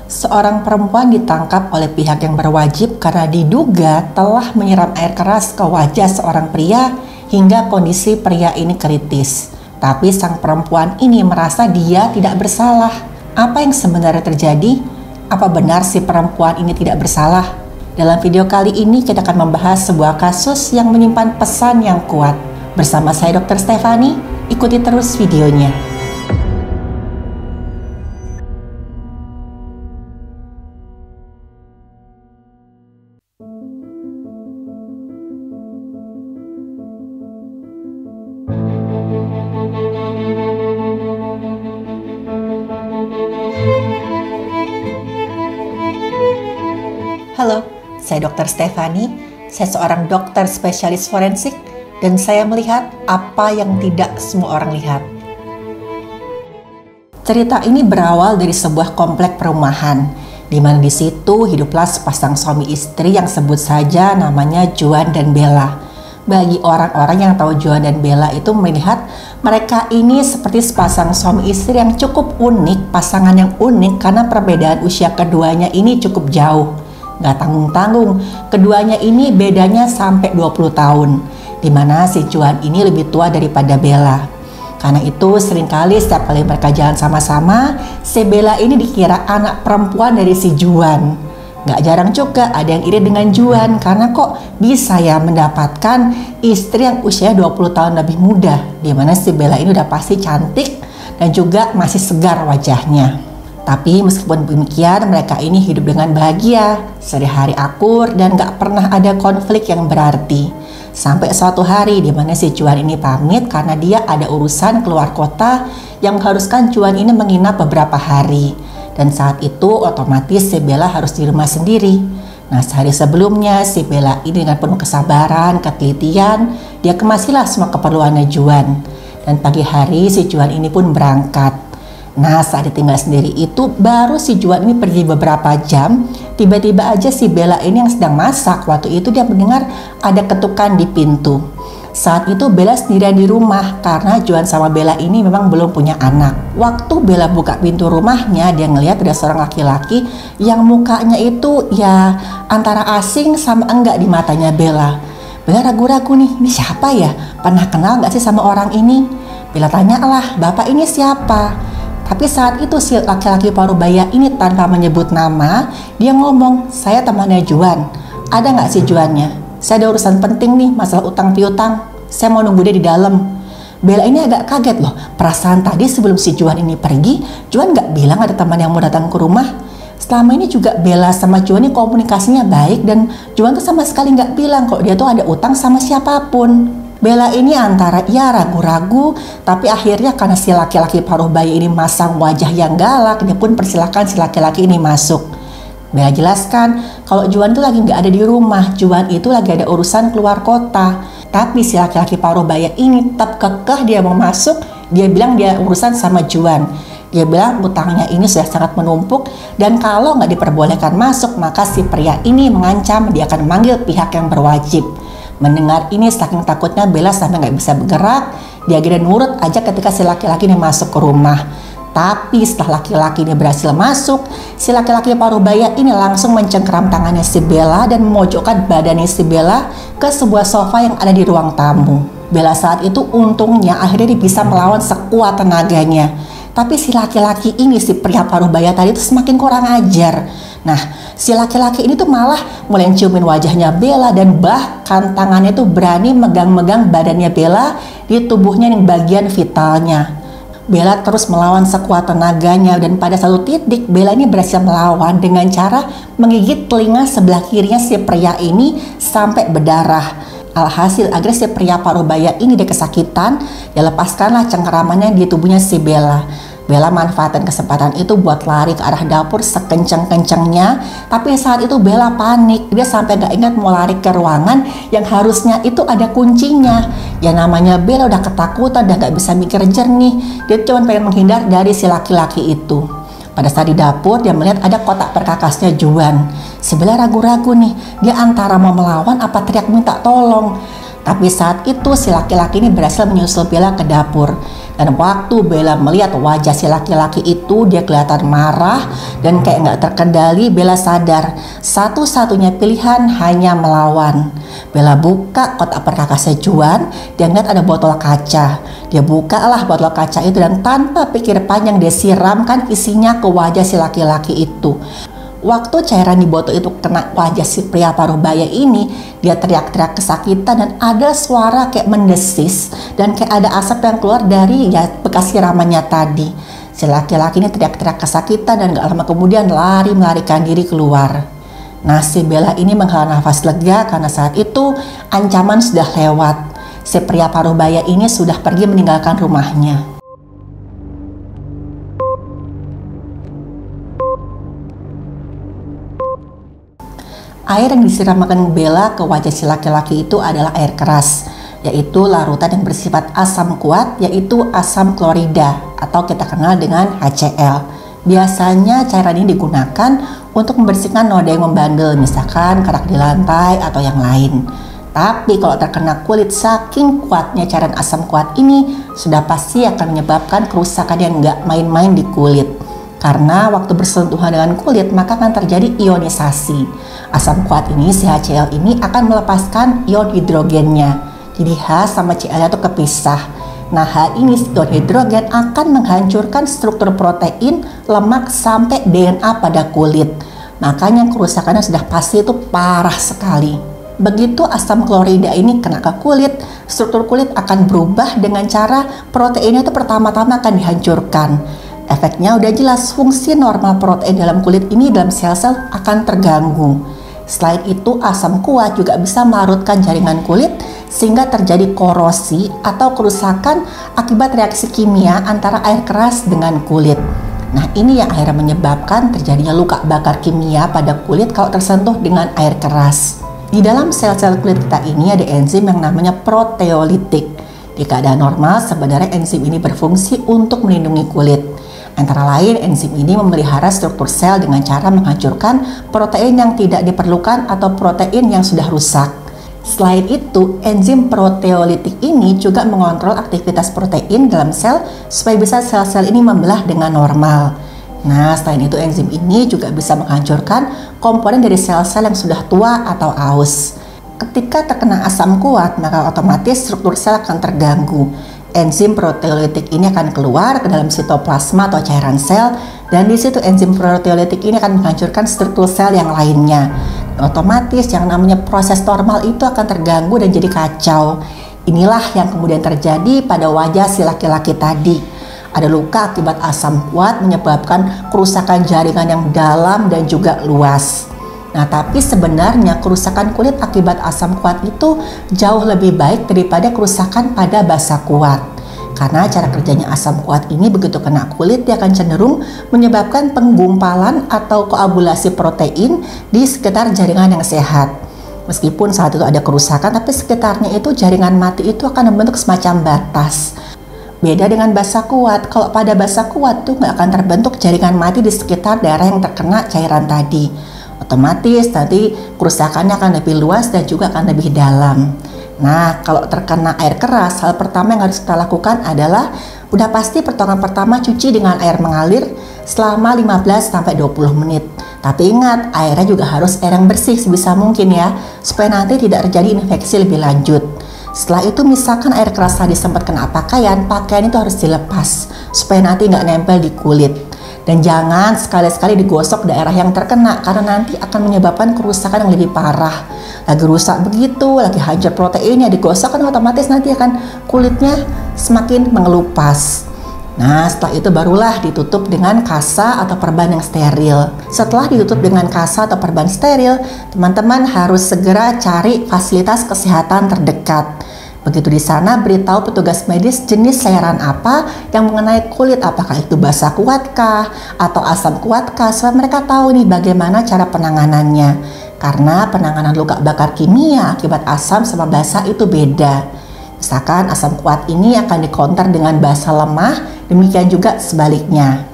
Seorang perempuan ditangkap oleh pihak yang berwajib karena diduga telah menyiram air keras ke wajah seorang pria hingga kondisi pria ini kritis. Tapi sang perempuan ini merasa dia tidak bersalah. Apa yang sebenarnya terjadi? Apa benar si perempuan ini tidak bersalah? Dalam video kali ini kita akan membahas sebuah kasus yang menyimpan pesan yang kuat. Bersama saya Dr. Stefani, ikuti terus videonya. Halo, saya Dr. Stefani. Saya seorang dokter spesialis forensik dan saya melihat apa yang tidak semua orang lihat. Cerita ini berawal dari sebuah komplek perumahan, di mana di situ hiduplah sepasang suami istri yang sebut saja namanya Juan dan Bella. Bagi orang-orang yang tahu Juan dan Bella itu melihat mereka ini seperti sepasang suami istri yang cukup unik, pasangan yang unik karena perbedaan usia keduanya ini cukup jauh. Gak tanggung-tanggung, keduanya ini bedanya sampai 20 tahun, dimana si Juan ini lebih tua daripada Bella. Karena itu seringkali setiap kali mereka jalan sama-sama, si Bella ini dikira anak perempuan dari si Juan. Gak jarang juga ada yang iri dengan Juan karena kok bisa ya mendapatkan istri yang usia 20 tahun lebih muda, dimana si Bella ini udah pasti cantik dan juga masih segar wajahnya. Tapi meskipun demikian, mereka ini hidup dengan bahagia, sehari-hari akur dan gak pernah ada konflik yang berarti. Sampai suatu hari di mana si Juan ini pamit karena dia ada urusan keluar kota yang mengharuskan Juan ini menginap beberapa hari. Dan saat itu otomatis si Bella harus di rumah sendiri. Nah, sehari sebelumnya si Bella ini dengan penuh kesabaran, ketelitian, dia kemasilah semua keperluannya Juan. Dan pagi hari si Juan ini pun berangkat. Nah, saat ditinggal sendiri itu baru si Juan ini pergi beberapa jam, tiba-tiba aja si Bella ini yang sedang masak. Waktu itu dia mendengar ada ketukan di pintu. Saat itu Bella sendirian di rumah karena Juan sama Bella ini memang belum punya anak. Waktu Bella buka pintu rumahnya, dia ngelihat ada seorang laki-laki yang mukanya itu ya antara asing sama enggak di matanya Bella. Bella ragu-ragu nih, ini siapa ya? Pernah kenal nggak sih sama orang ini? Bella tanyalah, bapak ini siapa? Tapi saat itu si laki-laki parubaya ini tanpa menyebut nama, dia ngomong, saya temannya Juan. Ada nggak sih Juannya? Saya ada urusan penting nih, masalah utang piutang. Saya mau nunggu dia di dalam. Bella ini agak kaget loh. Perasaan tadi sebelum si Juan ini pergi, Juan nggak bilang ada teman yang mau datang ke rumah. Selama ini juga Bella sama Juan ini komunikasinya baik dan Juan tuh sama sekali nggak bilang kok dia tuh ada utang sama siapapun. Bella ini antara ia ragu-ragu, tapi akhirnya karena si laki-laki paruh bayi ini masang wajah yang galak, dia pun persilahkan si laki-laki ini masuk. Bella jelaskan kalau Juan itu lagi nggak ada di rumah, Juan itu lagi ada urusan keluar kota. Tapi si laki-laki paruh bayi ini tetap kekeh dia mau masuk, dia bilang dia urusan sama Juan. Dia bilang utangnya ini sudah sangat menumpuk dan kalau nggak diperbolehkan masuk maka si pria ini mengancam dia akan memanggil pihak yang berwajib. Mendengar ini saking takutnya Bella sampai nggak bisa bergerak, dia akhirnya nurut aja ketika si laki-laki ini masuk ke rumah. Tapi setelah laki-laki ini berhasil masuk, si laki-laki parubaya ini langsung mencengkeram tangannya si Bella dan memojokkan badannya si Bella ke sebuah sofa yang ada di ruang tamu. Bella saat itu untungnya akhirnya dia bisa melawan sekuat tenaganya. Tapi si laki-laki ini, si pria parubaya tadi itu semakin kurang ajar. Nah, si laki-laki ini tuh malah mulai ciumin wajahnya Bella dan bahkan tangannya tuh berani megang-megang badannya Bella di tubuhnya yang bagian vitalnya. Bella terus melawan sekuat tenaganya dan pada satu titik Bella ini berhasil melawan dengan cara menggigit telinga sebelah kirinya si pria ini sampai berdarah. Alhasil akhirnya si pria parubaya ini dia kesakitan, dia lepaskanlah cengkeramannya di tubuhnya si Bella. Bella manfaatkan kesempatan itu buat lari ke arah dapur sekencang-kencangnya, tapi saat itu Bella panik, dia sampai gak ingat mau lari ke ruangan yang harusnya itu ada kuncinya. Ya namanya Bella udah ketakutan, udah gak bisa mikir jernih, dia cuma pengen menghindar dari si laki-laki itu. Pada saat di dapur dia melihat ada kotak perkakasnya Juan. Si Bella ragu-ragu nih, dia antara mau melawan apa teriak minta tolong. Tapi saat itu si laki-laki ini berhasil menyusul Bella ke dapur. Dan waktu Bella melihat wajah si laki-laki itu, dia kelihatan marah dan kayak nggak terkendali. Bella sadar satu-satunya pilihan hanya melawan. Bella buka kotak perkakasnya Juan, dia ngeliat ada botol kaca. Dia bukalah botol kaca itu dan tanpa pikir panjang dia siramkan isinya ke wajah si laki-laki itu. Waktu cairan di botol itu kena wajah si pria paruh baya ini, dia teriak-teriak kesakitan dan ada suara kayak mendesis dan kayak ada asap yang keluar dari bekas siramannya tadi. Si laki-laki ini teriak-teriak kesakitan dan gak lama kemudian melarikan diri keluar. Nah, si Bella ini menghela nafas lega karena saat itu ancaman sudah lewat. Si pria paruh baya ini sudah pergi meninggalkan rumahnya. Air yang disiramkan Bella ke wajah si laki-laki itu adalah air keras, yaitu larutan yang bersifat asam kuat, yaitu asam klorida atau kita kenal dengan HCl. Biasanya cairan ini digunakan untuk membersihkan noda yang membandel, misalkan kerak di lantai atau yang lain. Tapi kalau terkena kulit, saking kuatnya cairan asam kuat ini sudah pasti akan menyebabkan kerusakan yang nggak main-main di kulit. Karena waktu bersentuhan dengan kulit maka akan terjadi ionisasi. Asam kuat ini, si HCl ini akan melepaskan ion hidrogennya. Jadi H sama Cl itu kepisah. Nah, H ini ion hidrogen akan menghancurkan struktur protein, lemak sampai DNA pada kulit. Makanya kerusakannya sudah pasti itu parah sekali. Begitu asam klorida ini kena ke kulit, struktur kulit akan berubah dengan cara proteinnya itu pertama-tama akan dihancurkan. Efeknya udah jelas, fungsi normal protein dalam kulit ini dalam sel-sel akan terganggu. Selain itu, asam kuat juga bisa melarutkan jaringan kulit sehingga terjadi korosi atau kerusakan akibat reaksi kimia antara air keras dengan kulit. Nah, ini yang akhirnya menyebabkan terjadinya luka bakar kimia pada kulit kalau tersentuh dengan air keras. Di dalam sel-sel kulit kita ini ada enzim yang namanya proteolitik. Di keadaan normal, sebenarnya enzim ini berfungsi untuk melindungi kulit. Antara lain, enzim ini memelihara struktur sel dengan cara menghancurkan protein yang tidak diperlukan atau protein yang sudah rusak. Selain itu, enzim proteolitik ini juga mengontrol aktivitas protein dalam sel supaya bisa sel-sel ini membelah dengan normal. Nah, selain itu enzim ini juga bisa menghancurkan komponen dari sel-sel yang sudah tua atau aus. Ketika terkena asam kuat, maka otomatis struktur sel akan terganggu. Enzim proteolitik ini akan keluar ke dalam sitoplasma atau cairan sel, dan di situ enzim proteolitik ini akan menghancurkan struktur sel yang lainnya. Otomatis yang namanya proses normal itu akan terganggu dan jadi kacau. Inilah yang kemudian terjadi pada wajah si laki-laki tadi. Ada luka akibat asam kuat menyebabkan kerusakan jaringan yang dalam dan juga luas. Nah, tapi sebenarnya kerusakan kulit akibat asam kuat itu jauh lebih baik daripada kerusakan pada basa kuat. Karena cara kerjanya asam kuat ini begitu kena kulit, dia akan cenderung menyebabkan penggumpalan atau koagulasi protein di sekitar jaringan yang sehat. Meskipun saat itu ada kerusakan, tapi sekitarnya itu jaringan mati itu akan membentuk semacam batas. Beda dengan basa kuat, kalau pada basa kuat tuh nggak akan terbentuk jaringan mati di sekitar daerah yang terkena cairan tadi. Otomatis nanti kerusakannya akan lebih luas dan juga akan lebih dalam. Nah, kalau terkena air keras, hal pertama yang harus kita lakukan adalah udah pasti pertolongan pertama cuci dengan air mengalir selama 15-20 menit. Tapi ingat, airnya juga harus air yang bersih sebisa mungkin ya, supaya nanti tidak terjadi infeksi lebih lanjut. Setelah itu misalkan air keras tadi sempat kena pakaian itu harus dilepas supaya nanti nggak nempel di kulit. Dan jangan sekali-sekali digosok daerah yang terkena karena nanti akan menyebabkan kerusakan yang lebih parah. Lagi rusak begitu, lagi hancur proteinnya, digosok kan otomatis nanti akan kulitnya semakin mengelupas. Nah, setelah itu barulah ditutup dengan kasa atau perban yang steril. Setelah ditutup dengan kasa atau perban steril, teman-teman harus segera cari fasilitas kesehatan terdekat. Begitu di sana, beritahu petugas medis jenis cairan apa yang mengenai kulit, apakah itu basa kuatkah atau asam kuatkah, supaya mereka tahu nih bagaimana cara penanganannya. Karena penanganan luka bakar kimia akibat asam sama basa itu beda. Misalkan asam kuat ini akan dikonter dengan basa lemah, demikian juga sebaliknya.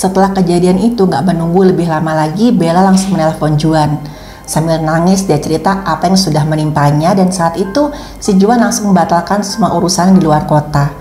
Setelah kejadian itu, nggak menunggu lebih lama lagi, Bella langsung menelpon Juan. Sambil nangis dia cerita apa yang sudah menimpanya, dan saat itu si Juan langsung membatalkan semua urusan di luar kota.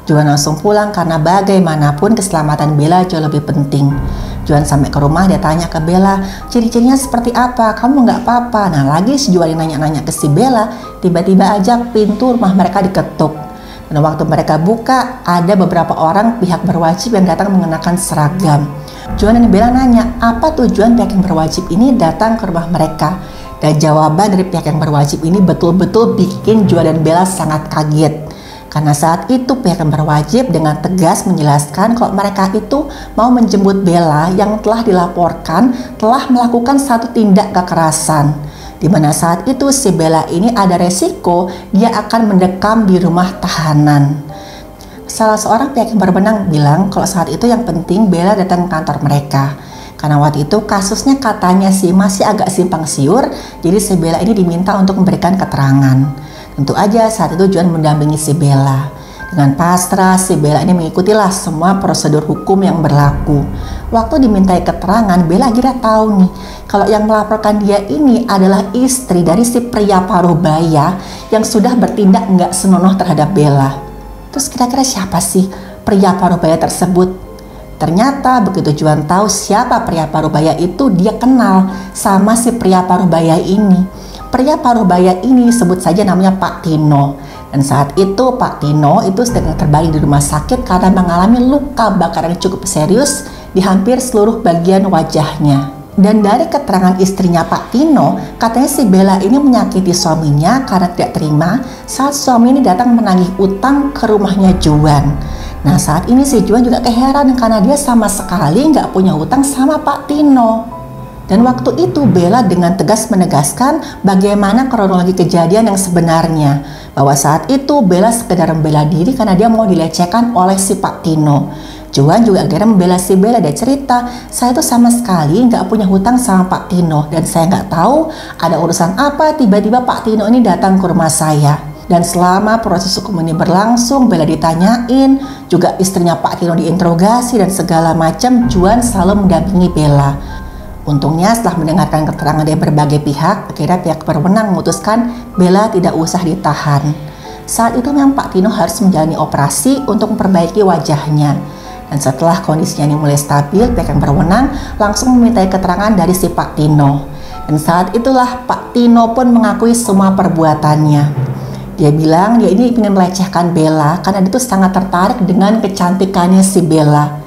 Juan langsung pulang karena bagaimanapun keselamatan Bella jauh lebih penting. Juan sampai ke rumah, dia tanya ke Bella, ciri-cirinya seperti apa, kamu nggak apa-apa. Nah lagi si Juan nanya-nanya ke si Bella, tiba-tiba aja pintu rumah mereka diketuk. Dan waktu mereka buka, ada beberapa orang pihak berwajib yang datang mengenakan seragam. Juan dan Bella nanya, apa tujuan pihak yang berwajib ini datang ke rumah mereka? Dan jawaban dari pihak yang berwajib ini betul-betul bikin Juan dan Bella sangat kaget. Karena saat itu pihak yang berwajib dengan tegas menjelaskan kalau mereka itu mau menjemput Bella yang telah dilaporkan telah melakukan satu tindak kekerasan. Di mana saat itu si Bella ini ada resiko dia akan mendekam di rumah tahanan. Salah seorang pihak yang berwenang bilang kalau saat itu yang penting Bella datang ke kantor mereka. Karena waktu itu kasusnya katanya sih masih agak simpang siur, jadi si Bella ini diminta untuk memberikan keterangan. Tentu aja saat itu Juan mendampingi si Bella. Dengan pasrah, si Bella ini mengikutilah semua prosedur hukum yang berlaku. Waktu dimintai keterangan, Bella akhirnya tahu nih, kalau yang melaporkan dia ini adalah istri dari si pria paruh baya yang sudah bertindak nggak senonoh terhadap Bella. Terus kira-kira siapa sih pria paruh baya tersebut? Ternyata begitu Juan tahu siapa pria paruh baya itu, dia kenal sama si pria paruh baya ini. Pria paruh baya ini sebut saja namanya Pak Tino. Dan saat itu Pak Tino itu sedang terbaring di rumah sakit karena mengalami luka bakar yang cukup serius di hampir seluruh bagian wajahnya. Dan dari keterangan istrinya Pak Tino, katanya si Bella ini menyakiti suaminya karena tidak terima saat suami ini datang menagih utang ke rumahnya Juan. Nah saat ini si Juan juga keheran karena dia sama sekali nggak punya hutang sama Pak Tino. Dan waktu itu Bella dengan tegas menegaskan bagaimana kronologi kejadian yang sebenarnya. Bahwa saat itu Bella sekedar membela diri karena dia mau dilecehkan oleh si Pak Tino. Juan juga akhirnya membela si Bella, dia cerita, saya tuh sama sekali nggak punya hutang sama Pak Tino. Dan saya nggak tahu ada urusan apa tiba-tiba Pak Tino ini datang ke rumah saya. Dan selama proses hukum ini berlangsung, Bella ditanyain, juga istrinya Pak Tino diinterogasi dan segala macam, Juan selalu mendampingi Bella. Untungnya setelah mendengarkan keterangan dari berbagai pihak, akhirnya pihak berwenang memutuskan Bella tidak usah ditahan. Saat itu memang Pak Tino harus menjalani operasi untuk memperbaiki wajahnya. Dan setelah kondisinya ini mulai stabil, pihak yang berwenang langsung memintai keterangan dari si Pak Tino. Dan saat itulah Pak Tino pun mengakui semua perbuatannya. Dia bilang dia ini ingin melecehkan Bella karena dia tuh sangat tertarik dengan kecantikannya si Bella.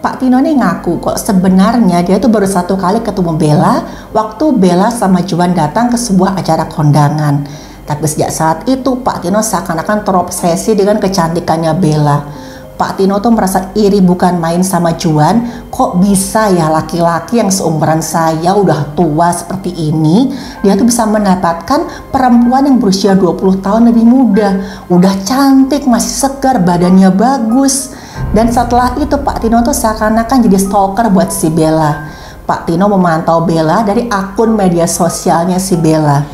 Pak Tino ini ngaku kok sebenarnya dia tuh baru satu kali ketemu Bella waktu Bella sama Juan datang ke sebuah acara kondangan. Tapi sejak saat itu Pak Tino seakan-akan terobsesi dengan kecantikannya Bella. Pak Tino tuh merasa iri bukan main sama Juan, kok bisa ya laki-laki yang seumuran saya udah tua seperti ini, dia tuh bisa mendapatkan perempuan yang berusia 20 tahun lebih muda, udah cantik, masih segar, badannya bagus. Dan setelah itu Pak Tino tuh seakan-akan jadi stalker buat si Bella. Pak Tino memantau Bella dari akun media sosialnya si Bella.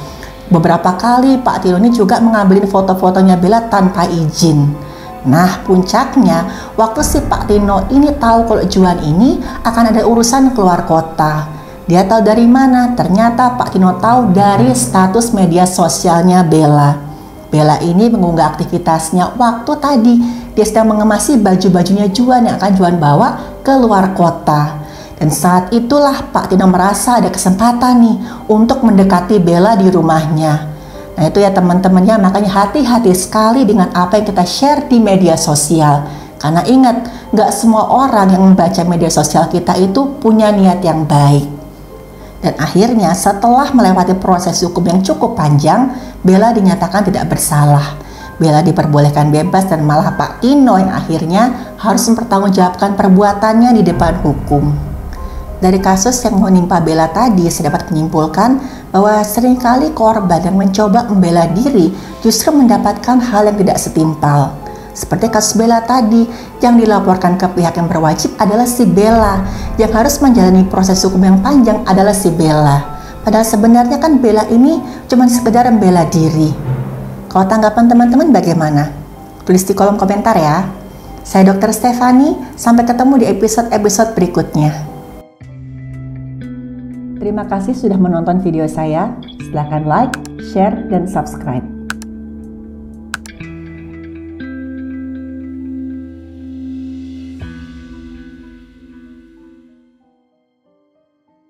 Beberapa kali Pak Tino ini juga mengambilin foto-fotonya Bella tanpa izin. Nah puncaknya waktu si Pak Tino ini tahu kalau Juan ini akan ada urusan keluar kota. Dia tahu dari mana? Ternyata Pak Tino tahu dari status media sosialnya Bella. Bella ini mengunggah aktivitasnya waktu tadi dia sedang mengemasi baju-bajunya Juan yang akan Juan bawa ke luar kota. Dan saat itulah Pak Tino merasa ada kesempatan nih untuk mendekati Bella di rumahnya. Nah itu ya teman-temannya, makanya hati-hati sekali dengan apa yang kita share di media sosial. Karena ingat, gak semua orang yang membaca media sosial kita itu punya niat yang baik. Dan akhirnya setelah melewati proses hukum yang cukup panjang, Bella dinyatakan tidak bersalah. Bella diperbolehkan bebas dan malah Pak Tino yang akhirnya harus mempertanggungjawabkan perbuatannya di depan hukum. Dari kasus yang menimpa Bella tadi, saya dapat menyimpulkan bahwa seringkali korban yang mencoba membela diri justru mendapatkan hal yang tidak setimpal. Seperti kasus Bella tadi, yang dilaporkan ke pihak yang berwajib adalah si Bella, yang harus menjalani proses hukum yang panjang adalah si Bella. Padahal sebenarnya kan Bella ini cuma sekedar membela diri. Kalau tanggapan teman-teman bagaimana? Tulis di kolom komentar ya. Saya Dr. Stefani, sampai ketemu di episode-episode berikutnya. Terima kasih sudah menonton video saya. Silahkan like, share, dan subscribe.